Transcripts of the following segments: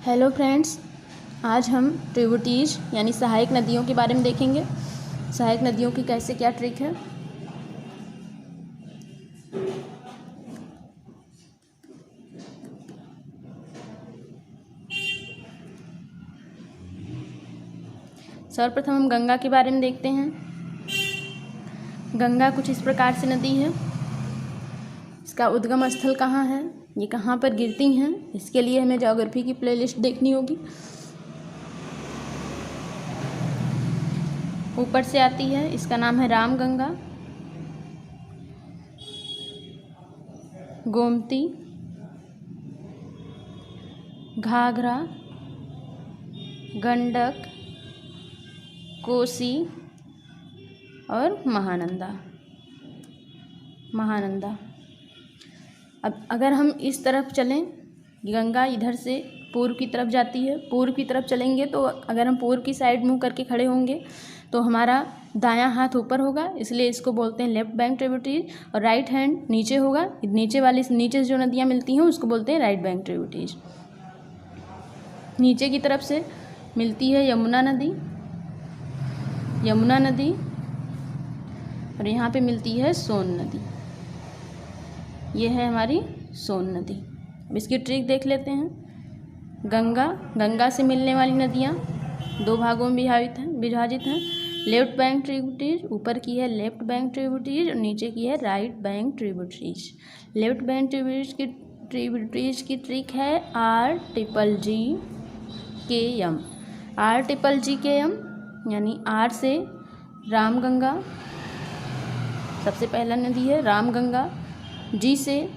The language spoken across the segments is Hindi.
हेलो फ्रेंड्स, आज हम ट्रिब्यूटरीज यानी सहायक नदियों के बारे में देखेंगे। सहायक नदियों की कैसे क्या ट्रिक है। सर्वप्रथम हम गंगा के बारे में देखते हैं। गंगा कुछ इस प्रकार से नदी है। इसका उद्गम स्थल कहाँ है, ये कहाँ पर गिरती हैं, इसके लिए हमें ज्योग्राफी की प्लेलिस्ट देखनी होगी। ऊपर से आती है, इसका नाम है रामगंगा, गोमती, घाघरा, गंडक, कोसी और महानंदा। अब अगर हम इस तरफ चलें, गंगा इधर से पूर्व की तरफ जाती है। पूर्व की तरफ चलेंगे तो अगर हम पूर्व की साइड मुंह करके खड़े होंगे तो हमारा दायां हाथ ऊपर होगा, इसलिए इसको बोलते हैं लेफ्ट बैंक ट्रिब्यूटरीज। और राइट हैंड नीचे होगा, नीचे से जो नदियां मिलती हैं उसको बोलते हैं राइट बैंक ट्रिब्यूटरीज। नीचे की तरफ से मिलती है यमुना नदी और यहाँ पे मिलती है सोन नदी। ये है हमारी सोन नदी। अब इसकी ट्रिक देख लेते हैं। गंगा से मिलने वाली नदियाँ दो भागों में विभाजित हैं। लेफ्ट बैंक ट्रिब्यूटरीज, ऊपर की है लेफ्ट बैंक ट्रिब्यूटरीज और नीचे की है right bank tributaries. Left bank tributaries की ट्रिक है RGGKM। RGGKM यानी R से रामगंगा, सबसे पहला नदी है रामगंगा। G से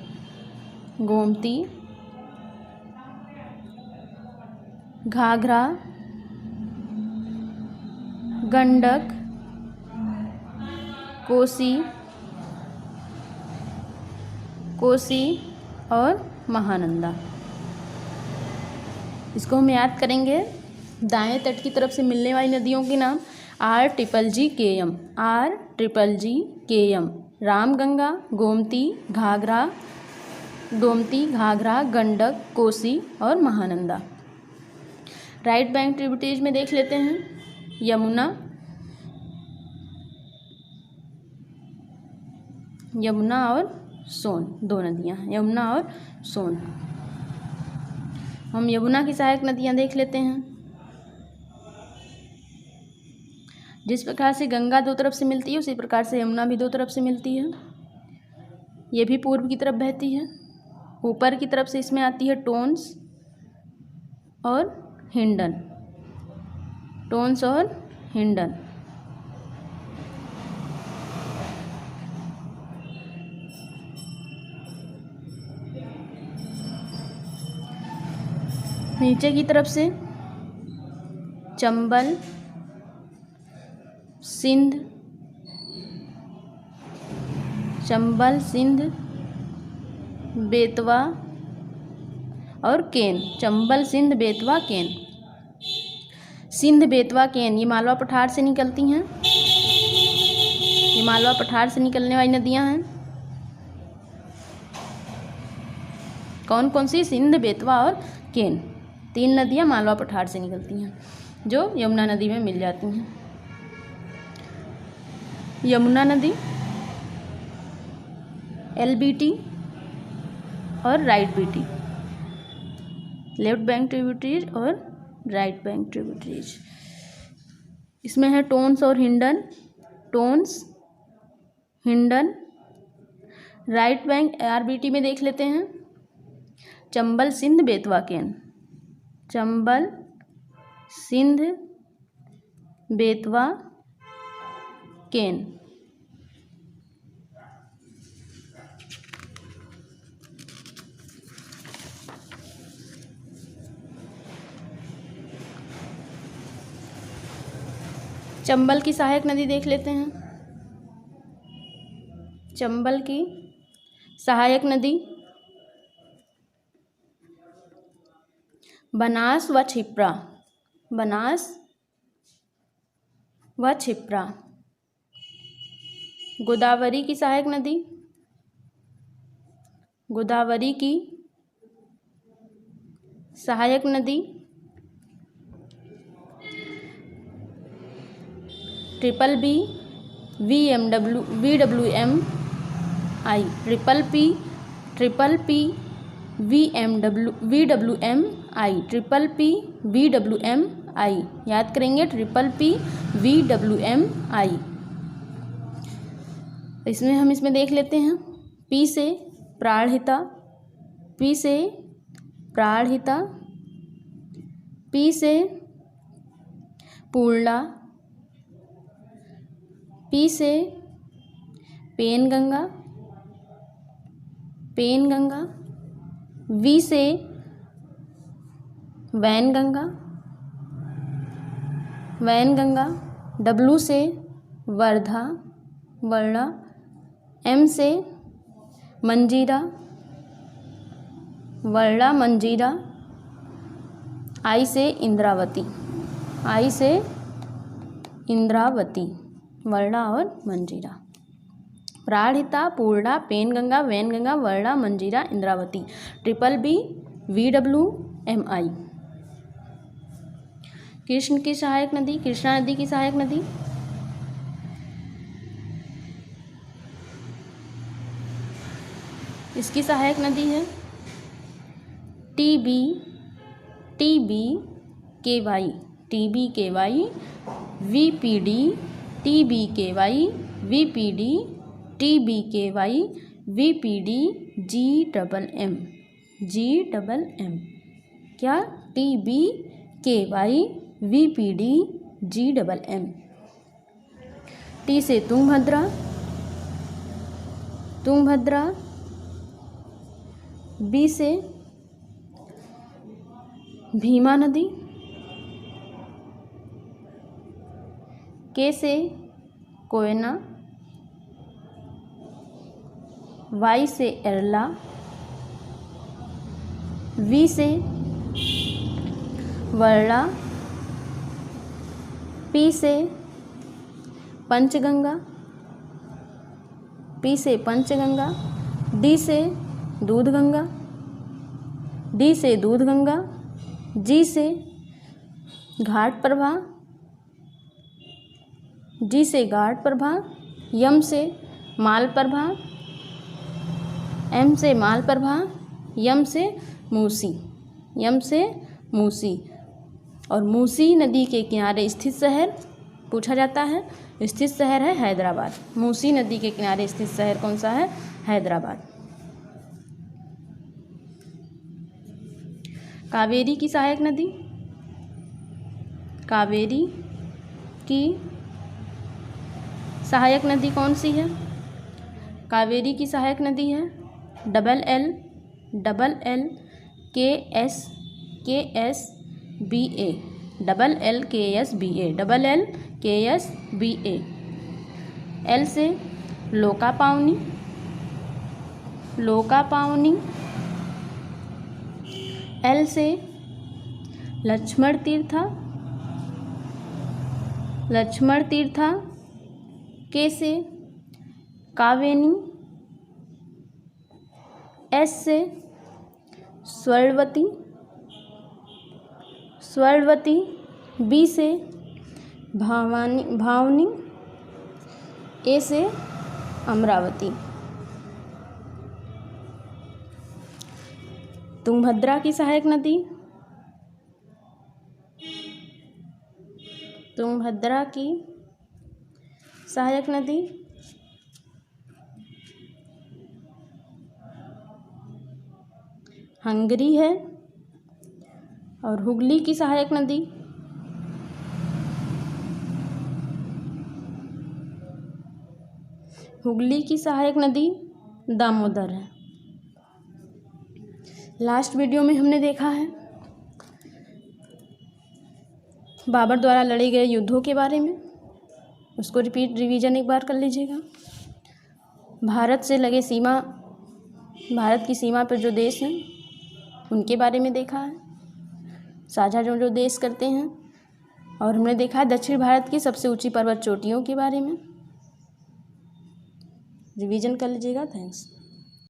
गोमती, घाघरा, गंडक, कोसी और महानंदा। इसको हम याद करेंगे। दाएं तट की तरफ से मिलने वाली नदियों के नाम RGGKM। रामगंगा, गोमती, घाघरा, गंडक, कोसी और महानंदा। राइट बैंक ट्रिब्यूटरीज में देख लेते हैं। यमुना और सोन, दो नदियां हैं, यमुना और सोन। हम यमुना की सहायक नदियां देख लेते हैं। जिस प्रकार से गंगा दो तरफ से मिलती है उसी प्रकार से यमुना भी दो तरफ से मिलती है। ये भी पूर्व की तरफ बहती है। ऊपर की तरफ से इसमें आती है टोन्स और हिंडन। नीचे की तरफ से चंबल, सिंध, बेतवा और केन। सिंध, बेतवा, केन ये मालवा पठार से निकलती हैं। ये मालवा पठार से निकलने वाली नदियां हैं। कौन कौन सी? सिंध, बेतवा और केन। तीन नदियां मालवा पठार से निकलती हैं जो यमुना नदी में मिल जाती हैं। यमुना नदी LBT और right BT, left bank tributaries और राइट बैंक ट्रिब्यूटरीज। इसमें है टोन्स और हिंडन। राइट बैंक RBT में देख लेते हैं। चंबल, सिंध, बेतवा, केन। चंबल, सिंध, बेतवा, केन। चंबल की सहायक नदी देख लेते हैं। चंबल की सहायक नदी बनास व क्षिप्रा। गोदावरी की सहायक नदी, गोदावरी की सहायक नदी ट्रिपल बी VWM आई, ट्रिपल पी VWM आई, ट्रिपल पी VWM आई, याद करेंगे ट्रिपल पी VWM आई। इसमें देख लेते हैं। पी से प्राणहिता, पी से प्राणहिता, पी से पूर्णा, पी से पेनगंगा, पेनगंगा, वी से वैनगंगा, वैनगंगा, डब्लू से वर्धा, वर्णा, एम से मंजीरा, वर्णा मंजीरा, आई से इंद्रावती, आई से इंद्रावती, वर्णा और मंजीरा। प्राणहिता, पूर्णा, पेनगंगा, वैनगंगा, वर्णा, मंजीरा, इंद्रावती, ट्रिपल बी VWM आई। कृष्ण की सहायक नदी, कृष्णा नदी की सहायक नदी, इसकी सहायक नदी है TB KY, VPD TB KY, VPD TB KY, VPD GMM, क्या TB KY VPD GMM। T से तुंगभद्रा, तुंगभद्रा, बी से भीमा नदी, के से कोयना, वाई से एरला, वी से वर्ला, पी से पंचगंगा, पी से पंचगंगा, डी से दूधगंगा, डी से दूधगंगा, जी से घाट प्रभा, जी से घाट प्रभा, यम से माल प्रभा, एम से माल प्रभा, यम से मूसी, यम से मूसी। और मूसी नदी के किनारे स्थित शहर पूछा जाता है, स्थित शहर है हैदराबाद। मूसी नदी के किनारे स्थित शहर कौन सा है? हैदराबाद। कावेरी की सहायक नदी, कावेरी की सहायक नदी कौन सी है? कावेरी की सहायक नदी है LL KS BA, LL KS BA। L से लोकापावनी, लोकापावनी, एल से लक्ष्मण तीर्था, लक्ष्मण तीर्था, के से कावेनी, एस से स्वर्णवती, स्वर्णवती, बी से भावानी, भावनी, ए से अमरावती। तुंगभद्रा की सहायक नदी, तुंगभद्रा की सहायक नदी हंगरी है। और हुगली की सहायक नदी हुगली की सहायक नदी दामोदर है। लास्ट वीडियो में हमने देखा है बाबर द्वारा लड़े गए युद्धों के बारे में, उसको रिवीजन एक बार कर लीजिएगा। भारत से लगे सीमा, भारत की सीमा पर जो देश हैं उनके बारे में देखा है, साझा जो देश करते हैं। और हमने देखा है दक्षिण भारत की सबसे ऊंची पर्वत चोटियों के बारे में। रिवीजन कर लीजिएगा। थैंक्स।